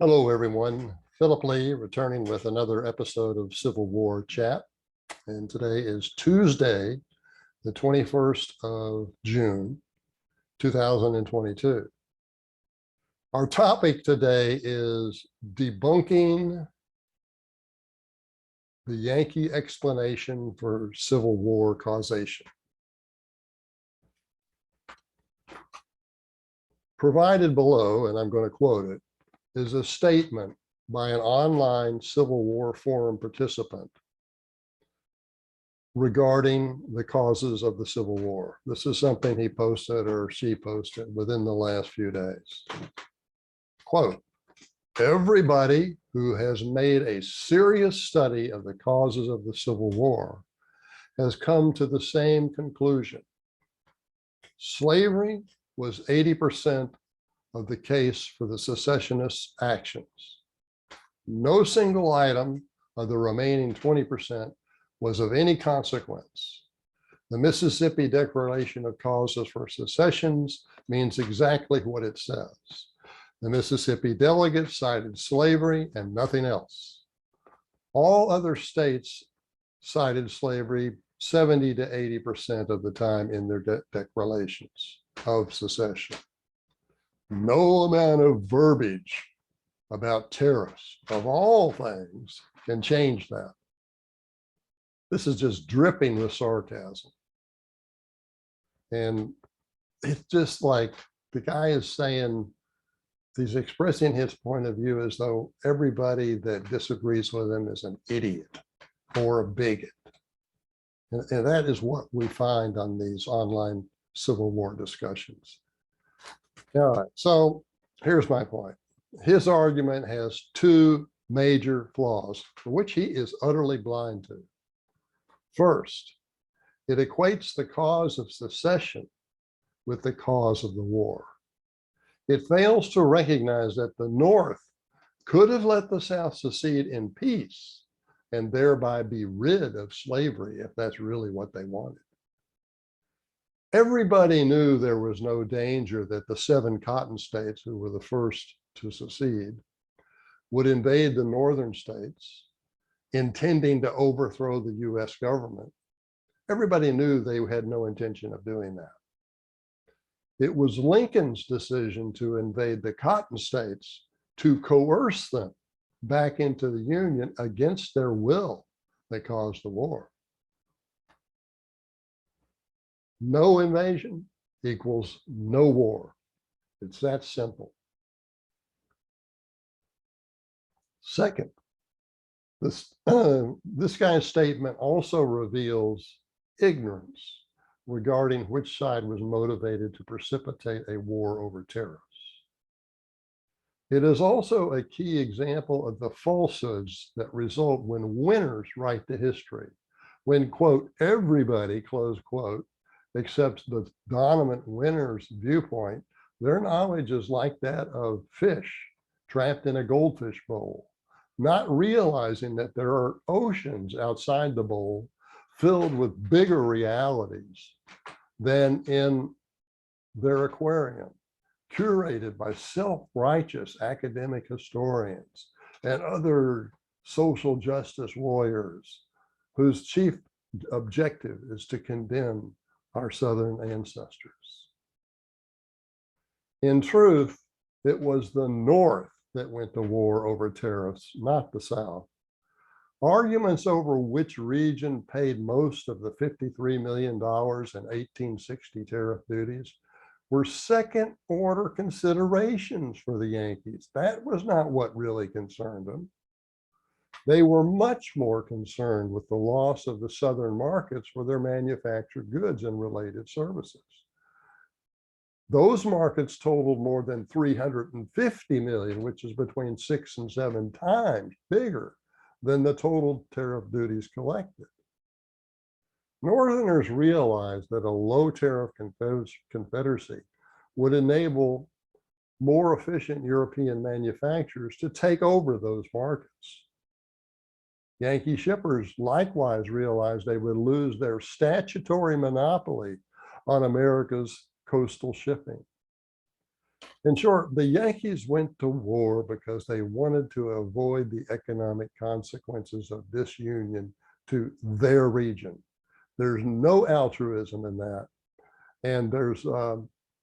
Hello, everyone. Philip Lee returning with another episode of Civil War Chat. And today is Tuesday, the 21st of June, 2022. Our topic today is debunking the Yankee explanation for Civil War causation. Provided below, and I'm going to quote it, is a statement by an online Civil War forum participant regarding the causes of the Civil War. This is something he posted or she posted within the last few days. Quote, everybody who has made a serious study of the causes of the Civil War has come to the same conclusion. Slavery was 80% of the case for the secessionists' actions. No single item of the remaining 20% was of any consequence. The Mississippi Declaration of Causes for Secessions means exactly what it says. The Mississippi delegates cited slavery and nothing else. All other states cited slavery 70 to 80% of the time in their declarations of secession. No amount of verbiage about tariffs, of all things, can change that. This is just dripping with sarcasm. And it's just like the guy is saying, he's expressing his point of view as though everybody that disagrees with him is an idiot or a bigot. And that is what we find on these online Civil War discussions. All right, so here's my point. His argument has two major flaws, for which he is utterly blind to. First, it equates the cause of secession with the cause of the war. It fails to recognize that the North could have let the South secede in peace and thereby be rid of slavery if that's really what they wanted. Everybody knew there was no danger that the 7 cotton states, who were the first to secede, would invade the northern states, intending to overthrow the US government. Everybody knew they had no intention of doing that. It was Lincoln's decision to invade the cotton states to coerce them back into the Union against their will that caused the war. No invasion equals no war. It's that simple. Second, this guy's statement also reveals ignorance regarding which side was motivated to precipitate a war over tariffs. It is also a key example of the falsehoods that result when winners write the history, when, quote, everybody, close quote, accepts the dominant winner's viewpoint. Their knowledge is like that of fish trapped in a goldfish bowl, not realizing that there are oceans outside the bowl filled with bigger realities than in their aquarium, curated by self-righteous academic historians and other social justice warriors whose chief objective is to condemn our Southern ancestors. In truth, it was the North that went to war over tariffs, not the South. Arguments over which region paid most of the $53 million in 1860 tariff duties were second-order considerations for the Yankees. That was not what really concerned them. They were much more concerned with the loss of the Southern markets for their manufactured goods and related services. Those markets totaled more than 350 million, which is between 6 and 7 times bigger than the total tariff duties collected. Northerners realized that a low tariff confederacy would enable more efficient European manufacturers to take over those markets. Yankee shippers likewise realized they would lose their statutory monopoly on America's coastal shipping. In short, the Yankees went to war because they wanted to avoid the economic consequences of disunion to their region. There's no altruism in that, and there's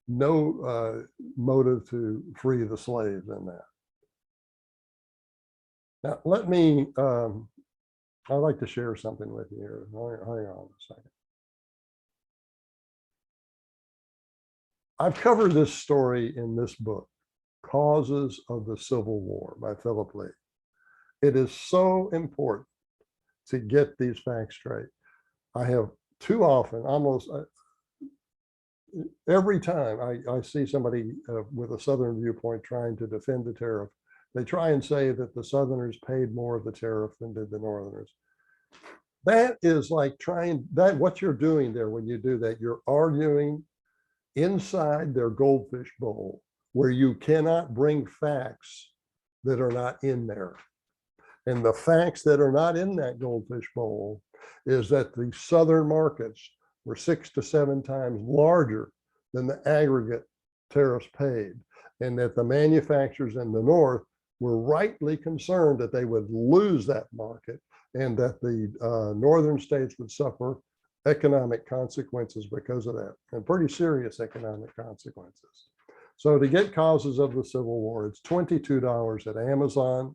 no motive to free the slaves in that. Now, let me, I'd like to share something with you here. Hang on a second. I've covered this story in this book, Causes of the Civil War by Philip Lee. It is so important to get these facts straight. I have too often, almost every time I see somebody with a Southern viewpoint trying to defend the tariff, they try and say that the Southerners paid more of the tariff than did the Northerners. That is like what you're doing there when you do that, you're arguing inside their goldfish bowl where you cannot bring facts that are not in there. And the facts that are not in that goldfish bowl is that the Southern markets were 6 to 7 times larger than the aggregate tariffs paid, and that the manufacturers in the North were rightly concerned that they would lose that market and that the Northern states would suffer economic consequences because of that, and pretty serious economic consequences. So to get Causes of the Civil War, it's $22 at Amazon.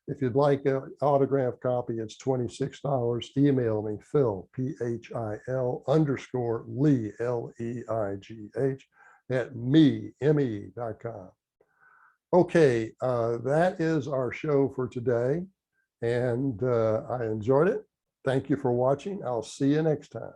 If you'd like an autographed copy, it's $26. Email me, Phil, PHIL_Lee, LEIGH, at me.com. Okay, that is our show for today, and I enjoyed it. Thank you for watching. I'll see you next time.